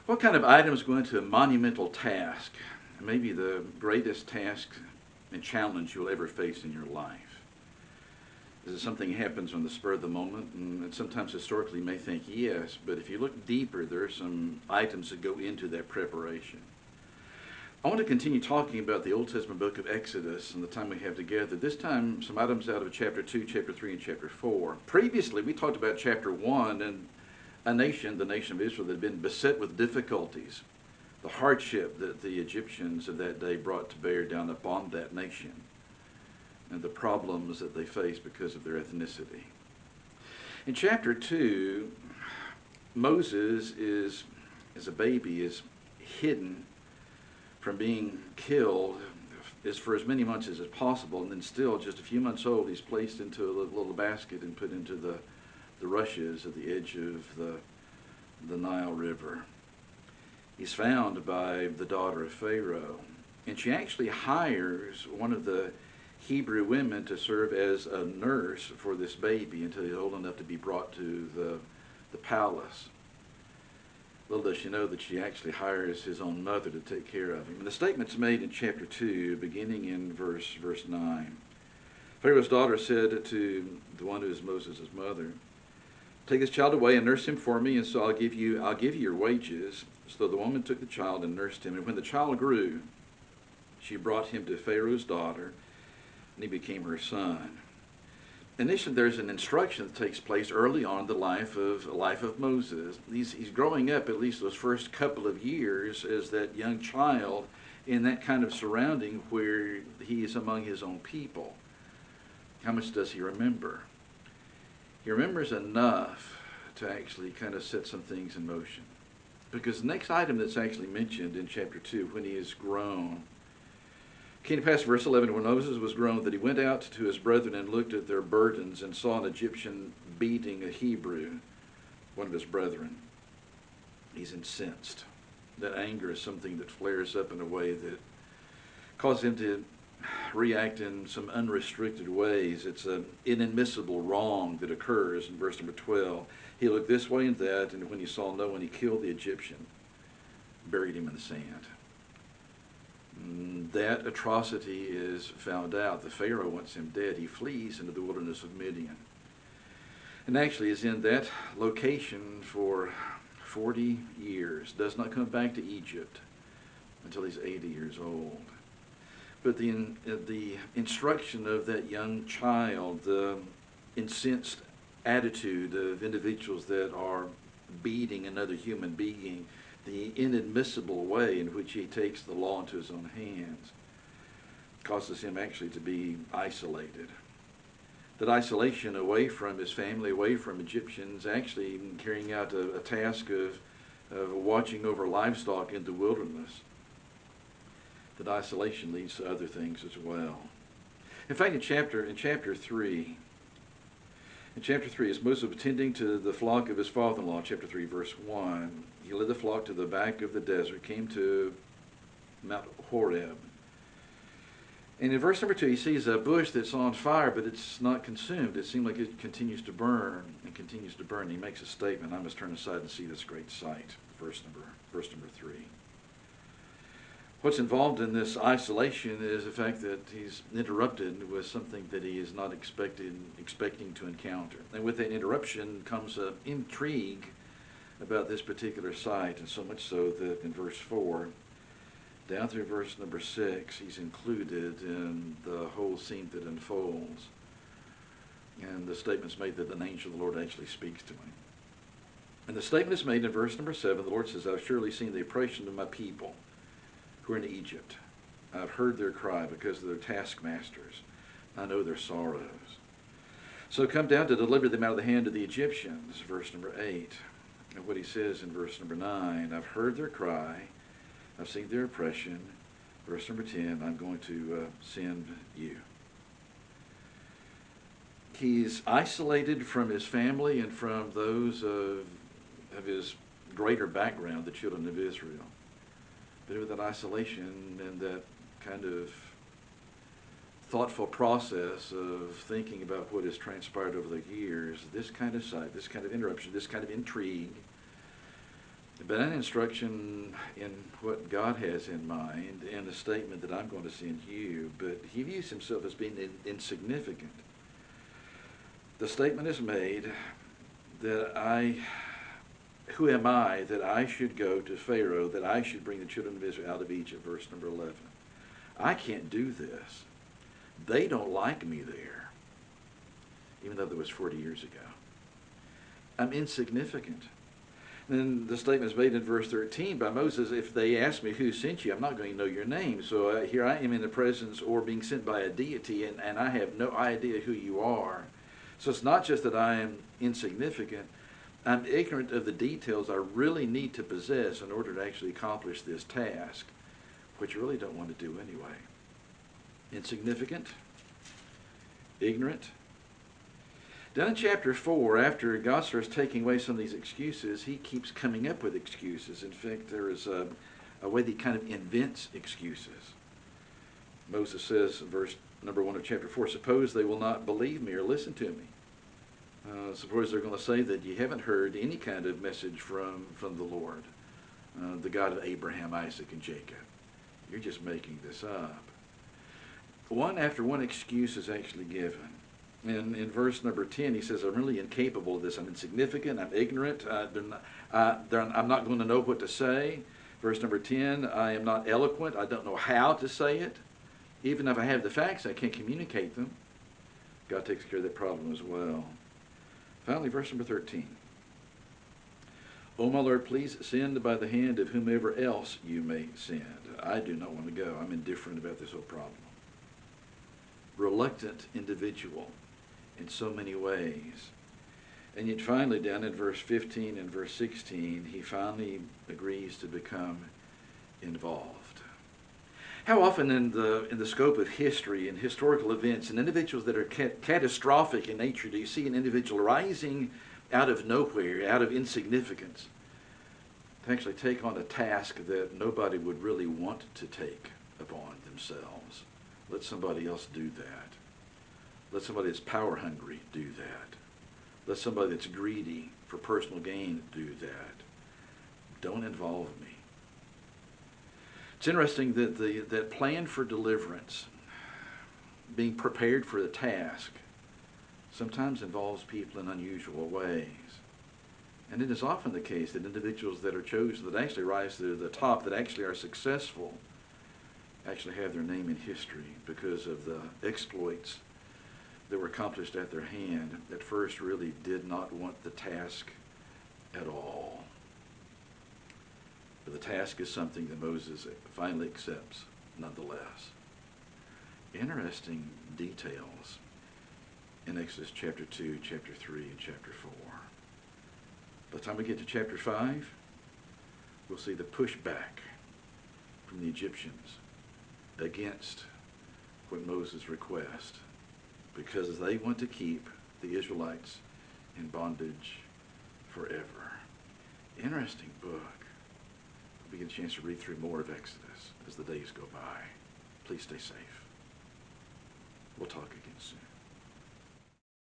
What kind of items go into a monumental task? Maybe the greatest task and challenge you'll ever face in your life. Is it something that happens on the spur of the moment? And sometimes historically you may think yes, but if you look deeper, there are some items that go into that preparation. I want to continue talking about the Old Testament book of Exodus and the time we have together. This time, some items out of chapter 2, chapter 3, and chapter 4. Previously, we talked about chapter 1 and a nation, the nation of Israel, that had been beset with difficulties, the hardship that the Egyptians of that day brought to bear down upon that nation, and the problems that they faced because of their ethnicity. In chapter 2, Moses is, as a baby, is hidden from being killed is for as many months as is possible, and then still just a few months old, he's placed into a little basket and put into the rushes at the edge of the Nile River. He's found by the daughter of Pharaoh, and she actually hires one of the Hebrew women to serve as a nurse for this baby until he's old enough to be brought to the palace. Little does she know that she actually hires his own mother to take care of him. And the statement's made in chapter 2, beginning in verse 9. Pharaoh's daughter said to the one who is Moses' mother, "Take this child away and nurse him for me, and so I'll give you your wages." So the woman took the child and nursed him. And when the child grew, she brought him to Pharaoh's daughter, and he became her son. Initially, there's an instruction that takes place early on in the life of Moses. He's growing up at least those first couple of years as that young child in that kind of surrounding where he is among his own people. How much does he remember? He remembers enough to actually kind of set some things in motion. Because the next item that's actually mentioned in chapter 2, when he is grown, came to pass, verse 11, when Moses was grown, that he went out to his brethren and looked at their burdens and saw an Egyptian beating a Hebrew, one of his brethren. He's incensed. That anger is something that flares up in a way that causes him to react in some unrestricted ways. It's an inadmissible wrong that occurs in verse number 12. He looked this way and that, and when he saw no one, he killed the Egyptian, buried him in the sand. That atrocity is found out. The Pharaoh wants him dead. He flees into the wilderness of Midian, and actually is in that location for 40 years. Does not come back to Egypt until he's 80 years old. But the instruction of that young child, the incensed attitude of individuals that are beating another human being, the inadmissible way in which he takes the law into his own hands, causes him actually to be isolated. That isolation away from his family, away from Egyptians, actually carrying out a task of watching over livestock in the wilderness. That isolation leads to other things as well. In fact, in chapter 3, as Moses was tending to the flock of his father-in-law, chapter 3, verse 1, he led the flock to the back of the desert, came to Mount Horeb. And in verse number 2, he sees a bush that's on fire, but it's not consumed. It seems like it continues to burn and continues to burn. He makes a statement, "I must turn aside and see this great sight." Verse number 3. What's involved in this isolation is the fact that he's interrupted with something that he is not expecting to encounter. And with that interruption comes an intrigue about this particular sight, and so much so that in verse 4, down through verse number 6, he's included in the whole scene that unfolds. And the statement's made that an angel of the Lord actually speaks to him. And the statement is made in verse number 7. The Lord says, "I've surely seen the oppression of my people who are in Egypt. I've heard their cry because of their taskmasters. I know their sorrows. So come down to deliver them out of the hand of the Egyptians." Verse number 8. And what he says in verse number 9, "I've heard their cry. I've seen their oppression." Verse number 10, "I'm going to send you." He's isolated from his family and from those of his greater background, the children of Israel. But with that isolation and that kind of thoughtful process of thinking about what has transpired over the years, this kind of sight, this kind of interruption, this kind of intrigue But an instruction in what God has in mind and the statement that I'm going to send you, but he views himself as being insignificant. The statement is made that who am I that I should go to Pharaoh, that I should bring the children of Israel out of Egypt, verse number 11. I can't do this. They don't like me there, even though that was 40 years ago. I'm insignificant. Then the statement is made in verse 13 by Moses, if they ask me who sent you, I'm not going to know your name. So here I am in the presence or being sent by a deity, and I have no idea who you are. So it's not just that I am insignificant, I'm ignorant of the details I really need to possess in order to actually accomplish this task, which you really don't want to do anyway. Insignificant, ignorant. Then in chapter 4, after God starts taking away some of these excuses, he keeps coming up with excuses. In fact, there is a way that he kind of invents excuses. Moses says in verse number 1 of chapter 4, suppose they will not believe me or listen to me. Suppose they're going to say that you haven't heard any kind of message from the Lord, the God of Abraham, Isaac, and Jacob. You're just making this up. One after one excuse is actually given. In verse number 10, he says, I'm really incapable of this. I'm insignificant. I'm ignorant. I'm not going to know what to say. Verse number 10, I am not eloquent. I don't know how to say it. Even if I have the facts, I can't communicate them. God takes care of that problem as well. Finally, verse number 13. O my Lord, please send by the hand of whomever else you may send. I do not want to go. I'm indifferent about this whole problem. Reluctant individual in so many ways. And yet finally down in verse 15 and verse 16, he finally agrees to become involved. How often in the scope of history and historical events and individuals that are catastrophic in nature do you see an individual rising out of nowhere, out of insignificance, to actually take on a task that nobody would really want to take upon themselves? Let somebody else do that. Let somebody that's power hungry do that. Let somebody that's greedy for personal gain do that. Don't involve me. It's interesting that that plan for deliverance, being prepared for the task, sometimes involves people in unusual ways. And it is often the case that individuals that are chosen, that actually rise to the top, that actually are successful, actually have their name in history because of the exploits that were accomplished at their hand that first really did not want the task at all. But the task is something that Moses finally accepts nonetheless. Interesting details in Exodus chapter 2, chapter 3, and chapter 4. By the time we get to chapter 5, we'll see the pushback from the Egyptians against what Moses requests, because they want to keep the Israelites in bondage forever. Interesting book. We get a chance to read through more of Exodus as the days go by. Please stay safe. We'll talk again soon.